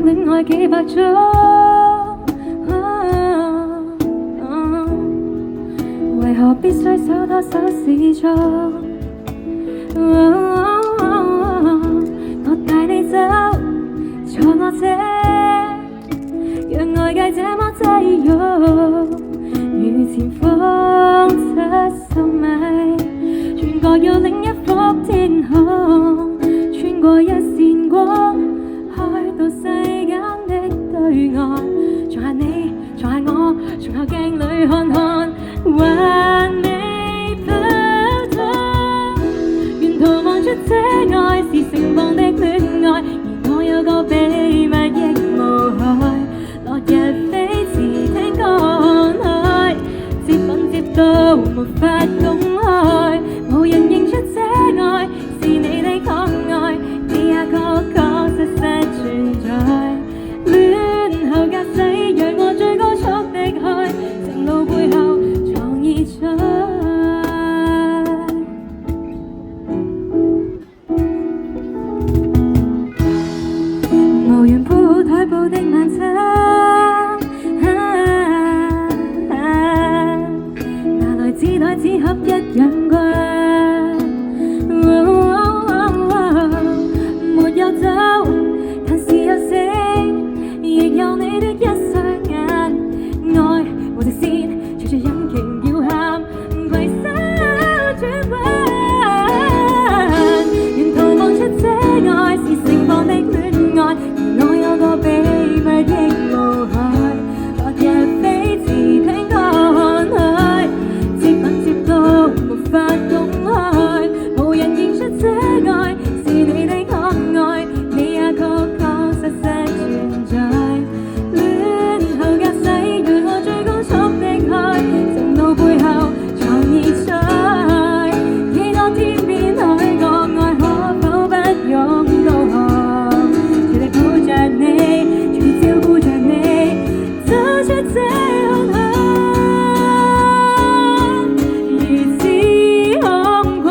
戀愛幾百種，為何必須手拖手示眾？我帶你走，坐我這，讓外界這麼擠擁，如前方七十米，穿過有另一幅天空，穿過一線光，開到世間的對岸，仲係你，仲係我，從後鏡裏看看，還未跑脫。沿途望出這愛是盛放的戀愛，而我有個秘密亦無害。落日飛時聽歌看海，接吻接到無法公開，無人認出這愛是你的可愛，你也確確實實存在。戀後駕駛讓我最高速的開，情路背後藏熱彩。無緣鋪台布的晚餐，拿來紙袋紙盒一樣貴。沒有酒，但是有星，亦有你的一雙眼。愛無直線，隨着引擎搖撼，攜手轉彎。沿途望出這愛是盛放的戀愛，而我有個秘密亦無害。落日飛時聽歌看海，接吻接到無法公開，無人認出這愛是你的可愛，你也確確實實存在。戀後駕駛讓我最高速的開，情路背後藏熱彩。幾多天邊海角愛可否不用導航，全力抱着你，全力照顧着你，走出這空巷。如此空曠，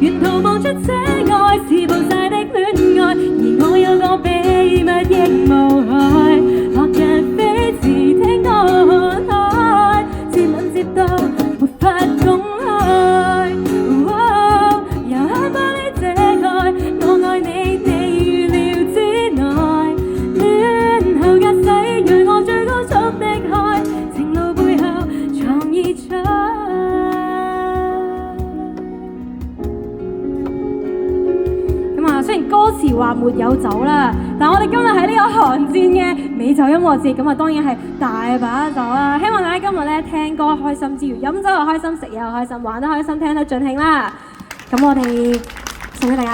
沿途望出這愛是暴曬的戀愛，而我有個秘密亦無害。落日飛時聽歌看海，接吻接到沒法公開。由香玻璃遮蓋，我愛你地預料之內。戀後駕駛讓我最高速的開，情路背後藏熱彩。雖然歌詞話沒有酒啦，但我哋今日喺呢個寒戰嘅美酒音樂節，咁啊當然係大把酒啦。希望大家今日咧聽歌開心之餘，飲酒又開心，食嘢又開心，玩得開心，聽得盡興啦。咁我哋送俾大家。